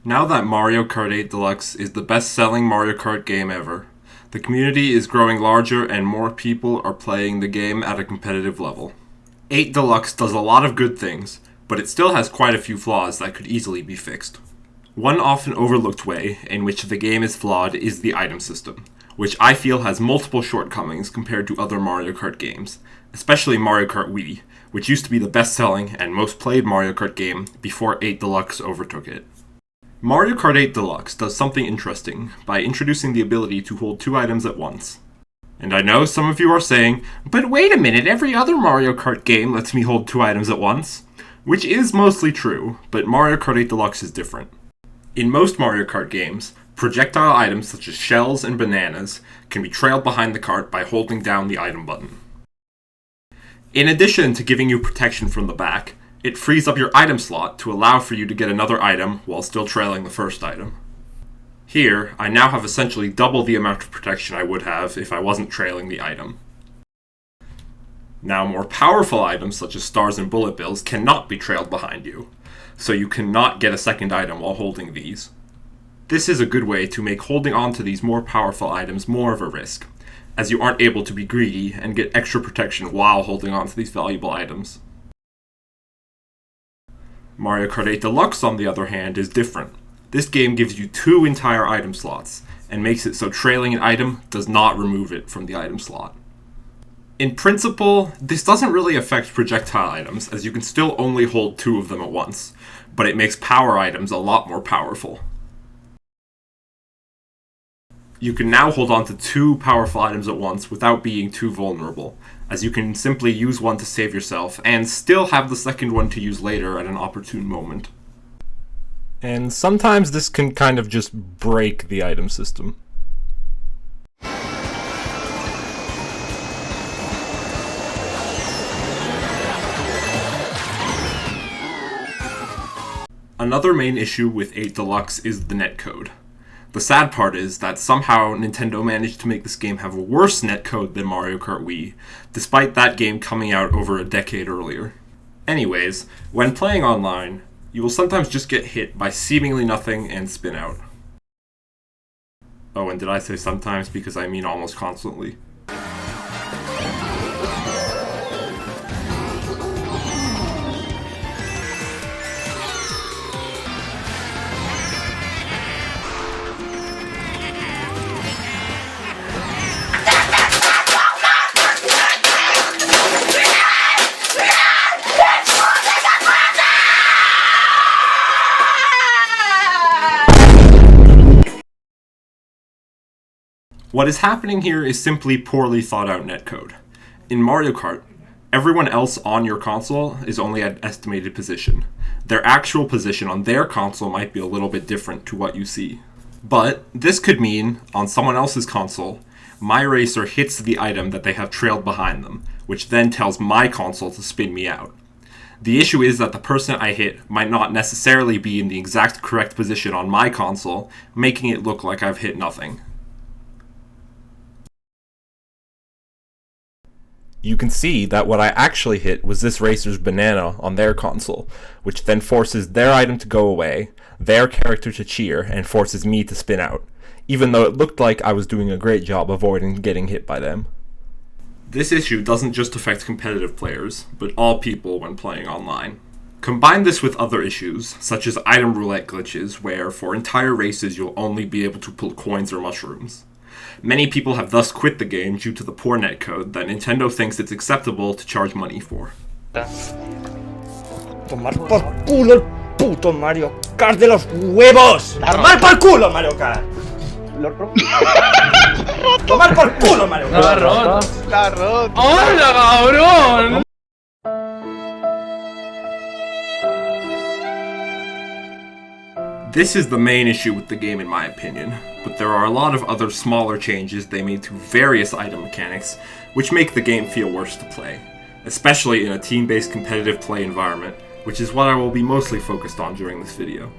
Now that Mario Kart 8 Deluxe is the best-selling Mario Kart game ever, the community is growing larger and more people are playing the game at a competitive level. 8 Deluxe does a lot of good things, but it still has quite a few flaws that could easily be fixed. One often overlooked way in which the game is flawed is the item system, which I feel has multiple shortcomings compared to other Mario Kart games, especially Mario Kart Wii, which used to be the best-selling and most played Mario Kart game before 8 Deluxe overtook it. Mario Kart 8 Deluxe does something interesting by introducing the ability to hold 2 items at once. And I know some of you are saying, but wait a minute, every other Mario Kart game lets me hold 2 items at once. Which is mostly true, but Mario Kart 8 Deluxe is different. In most Mario Kart games, projectile items such as shells and bananas can be trailed behind the cart by holding down the item button. In addition to giving you protection from the back, it frees up your item slot to allow for you to get another item while still trailing the first item. Here, I now have essentially double the amount of protection I would have if I wasn't trailing the item. Now, more powerful items such as stars and bullet bills cannot be trailed behind you, so you cannot get a second item while holding these. This is a good way to make holding on to these more powerful items more of a risk, as you aren't able to be greedy and get extra protection while holding on to these valuable items. Mario Kart 8 Deluxe, on the other hand, is different. This game gives you 2 entire item slots, and makes it so trailing an item does not remove it from the item slot. In principle, this doesn't really affect projectile items, as you can still only hold 2 of them at once, but it makes power items a lot more powerful. You can now hold on to 2 powerful items at once without being too vulnerable, as you can simply use one to save yourself and still have the second one to use later at an opportune moment. And sometimes this can kind of just break the item system. Another main issue with 8 Deluxe is the netcode. The sad part is that somehow Nintendo managed to make this game have a worse netcode than Mario Kart Wii, despite that game coming out over a decade earlier. Anyways, when playing online, you will sometimes just get hit by seemingly nothing and spin out. Oh, and did I say sometimes because I mean almost constantly? What is happening here is simply poorly thought out netcode. In Mario Kart, everyone else on your console is only at estimated position. Their actual position on their console might be a little bit different to what you see. But this could mean, on someone else's console, my racer hits the item that they have trailed behind them, which then tells my console to spin me out. The issue is that the person I hit might not necessarily be in the exact correct position on my console, making it look like I've hit nothing. You can see that what I actually hit was this racer's banana on their console, which then forces their item to go away, their character to cheer, and forces me to spin out, even though it looked like I was doing a great job avoiding getting hit by them. This issue doesn't just affect competitive players, but all people when playing online. Combine this with other issues, such as item roulette glitches, where for entire races you'll only be able to pull coins or mushrooms. Many people have thus quit the game due to the poor netcode that Nintendo thinks it's acceptable to charge money for. Tomar por culo el puto Mario Kart de los huevos. Tomar por culo Mario Kart. Tomar por culo Mario Kart. Está roto. ¡Hola, cabrón! This is the main issue with the game in my opinion, but there are a lot of other smaller changes they made to various item mechanics which make the game feel worse to play, especially in a team-based competitive play environment, which is what I will be mostly focused on during this video.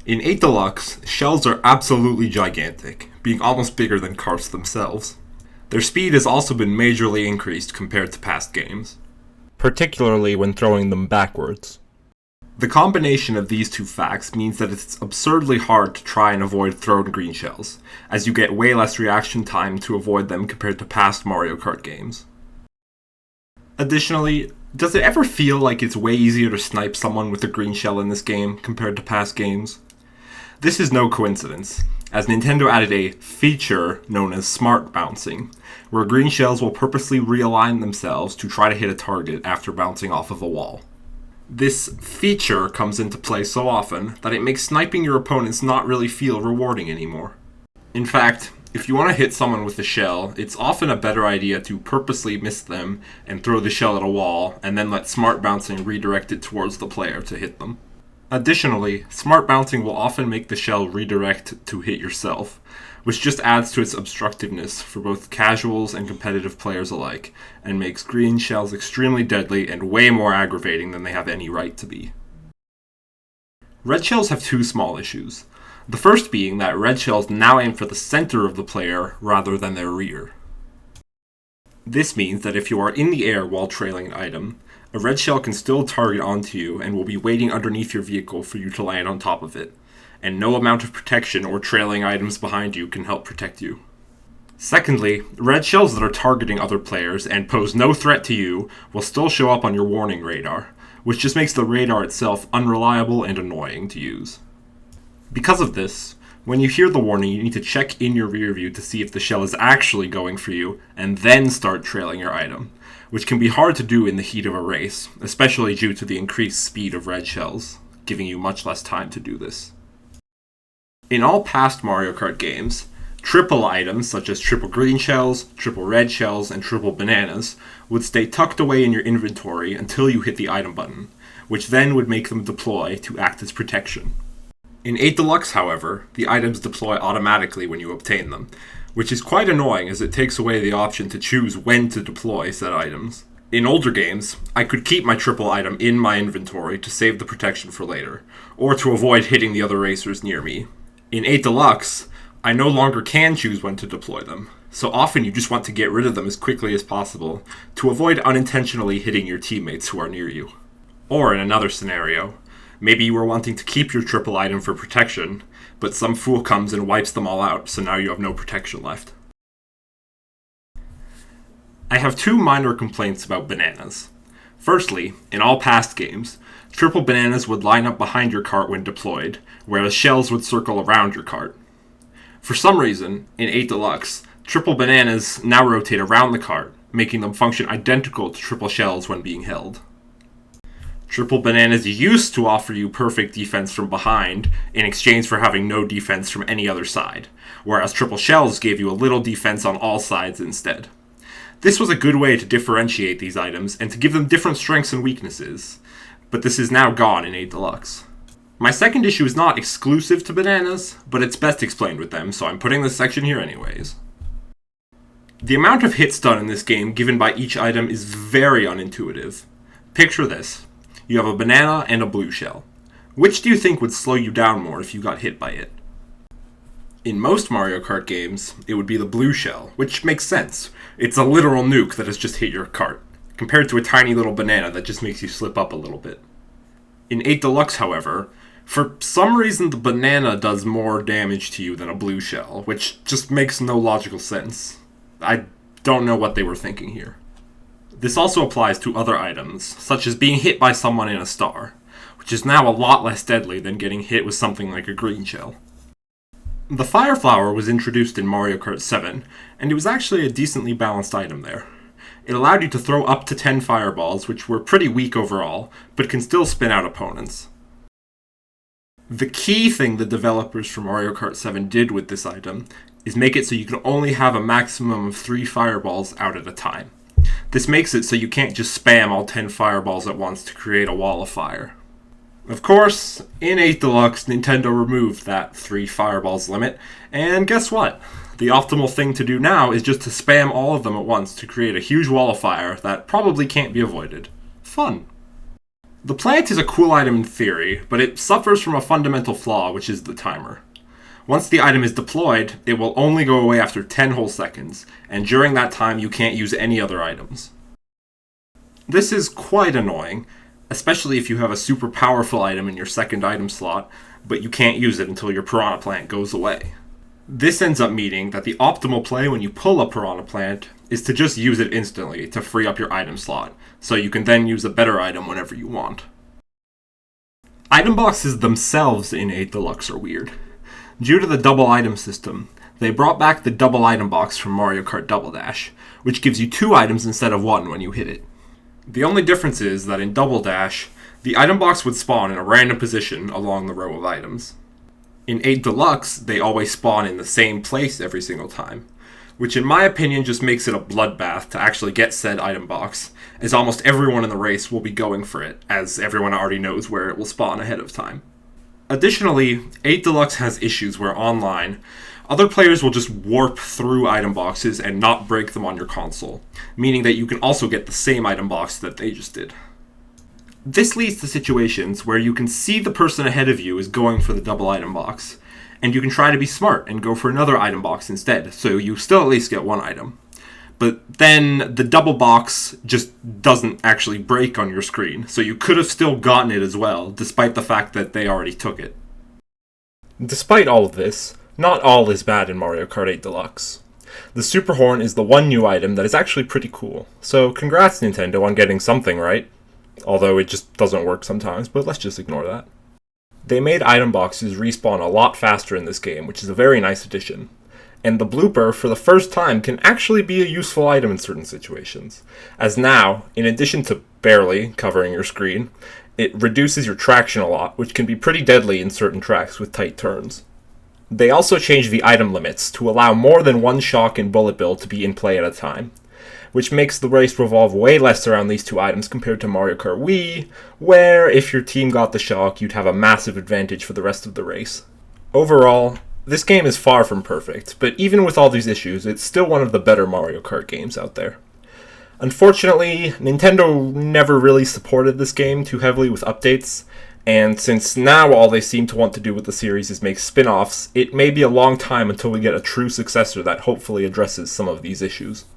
In 8 Deluxe, shells are absolutely gigantic, being almost bigger than carts themselves. Their speed has also been majorly increased compared to past games, particularly when throwing them backwards. The combination of these two facts means that it's absurdly hard to try and avoid thrown green shells, as you get way less reaction time to avoid them compared to past Mario Kart games. Additionally, does it ever feel like it's way easier to snipe someone with a green shell in this game compared to past games? This is no coincidence, as Nintendo added a feature known as smart bouncing, where green shells will purposely realign themselves to try to hit a target after bouncing off of a wall. This feature comes into play so often that it makes sniping your opponents not really feel rewarding anymore. In fact, if you want to hit someone with a shell, it's often a better idea to purposely miss them and throw the shell at a wall, and then let smart bouncing redirect it towards the player to hit them. Additionally, smart bouncing will often make the shell redirect to hit yourself, which just adds to its obstructiveness for both casuals and competitive players alike, and makes green shells extremely deadly and way more aggravating than they have any right to be. Red shells have two small issues. The first being that red shells now aim for the center of the player rather than their rear. This means that if you are in the air while trailing an item, a red shell can still target onto you and will be waiting underneath your vehicle for you to land on top of it, and no amount of protection or trailing items behind you can help protect you. Secondly, red shells that are targeting other players and pose no threat to you will still show up on your warning radar, which just makes the radar itself unreliable and annoying to use. Because of this, when you hear the warning, you need to check in your rear view to see if the shell is actually going for you, and then start trailing your item, which can be hard to do in the heat of a race, especially due to the increased speed of red shells, giving you much less time to do this. In all past Mario Kart games, triple items such as triple green shells, triple red shells, and triple bananas would stay tucked away in your inventory until you hit the item button, which then would make them deploy to act as protection. In 8 Deluxe, however, the items deploy automatically when you obtain them, which is quite annoying as it takes away the option to choose when to deploy said items. In older games, I could keep my triple item in my inventory to save the protection for later, or to avoid hitting the other racers near me. In 8 Deluxe, I no longer can choose when to deploy them, so often you just want to get rid of them as quickly as possible to avoid unintentionally hitting your teammates who are near you. Or in another scenario, maybe you were wanting to keep your triple item for protection, but some fool comes and wipes them all out, so now you have no protection left. I have two minor complaints about bananas. Firstly, in all past games, triple bananas would line up behind your cart when deployed, whereas shells would circle around your cart. For some reason, in 8 Deluxe, triple bananas now rotate around the cart, making them function identical to triple shells when being held. Triple bananas used to offer you perfect defense from behind in exchange for having no defense from any other side, whereas triple shells gave you a little defense on all sides instead. This was a good way to differentiate these items and to give them different strengths and weaknesses, but this is now gone in 8 Deluxe. My second issue is not exclusive to bananas, but it's best explained with them, so I'm putting this section here anyways. The amount of hits done in this game given by each item is very unintuitive. Picture this. You have a banana and a blue shell. Which do you think would slow you down more if you got hit by it? In most Mario Kart games, it would be the blue shell, which makes sense. It's a literal nuke that has just hit your cart, compared to a tiny little banana that just makes you slip up a little bit. In 8 Deluxe, however, for some reason the banana does more damage to you than a blue shell, which just makes no logical sense. I don't know what they were thinking here. This also applies to other items, such as being hit by someone in a star, which is now a lot less deadly than getting hit with something like a green shell. The Fire Flower was introduced in Mario Kart 7, and it was actually a decently balanced item there. It allowed you to throw up to 10 fireballs, which were pretty weak overall, but can still spin out opponents. The key thing the developers for Mario Kart 7 did with this item is make it so you can only have a maximum of 3 fireballs out at a time. This makes it so you can't just spam all 10 fireballs at once to create a wall of fire. Of course, in 8 Deluxe, Nintendo removed that 3 fireballs limit, and guess what? The optimal thing to do now is just to spam all of them at once to create a huge wall of fire that probably can't be avoided. Fun. The plant is a cool item in theory, but it suffers from a fundamental flaw, which is the timer. Once the item is deployed, it will only go away after 10 whole seconds, and during that time you can't use any other items. This is quite annoying, especially if you have a super powerful item in your second item slot, but you can't use it until your Piranha Plant goes away. This ends up meaning that the optimal play when you pull a Piranha Plant is to just use it instantly to free up your item slot, so you can then use a better item whenever you want. Item boxes themselves in 8 Deluxe are weird. Due to the double item system, they brought back the double item box from Mario Kart Double Dash, which gives you 2 items instead of 1 when you hit it. The only difference is that in Double Dash, the item box would spawn in a random position along the row of items. In 8 Deluxe, they always spawn in the same place every single time, which in my opinion just makes it a bloodbath to actually get said item box, as almost everyone in the race will be going for it, as everyone already knows where it will spawn ahead of time. Additionally, 8 Deluxe has issues where online, other players will just warp through item boxes and not break them on your console, meaning that you can also get the same item box that they just did. This leads to situations where you can see the person ahead of you is going for the double item box, and you can try to be smart and go for another item box instead, so you still at least get one item. But then the double box just doesn't actually break on your screen, so you could have still gotten it as well, despite the fact that they already took it. Despite all of this, not all is bad in Mario Kart 8 Deluxe. The Super Horn is the one new item that is actually pretty cool, so congrats Nintendo on getting something right. Although it just doesn't work sometimes, but let's just ignore that. They made item boxes respawn a lot faster in this game, which is a very nice addition. And the blooper, for the first time, can actually be a useful item in certain situations, as now, in addition to barely covering your screen, it reduces your traction a lot, which can be pretty deadly in certain tracks with tight turns. They also changed the item limits to allow more than one shock and bullet bill to be in play at a time, which makes the race revolve way less around these 2 items compared to Mario Kart Wii, where if your team got the shock, you'd have a massive advantage for the rest of the race. Overall, this game is far from perfect, but even with all these issues, it's still one of the better Mario Kart games out there. Unfortunately, Nintendo never really supported this game too heavily with updates, and since now all they seem to want to do with the series is make spin-offs, it may be a long time until we get a true successor that hopefully addresses some of these issues.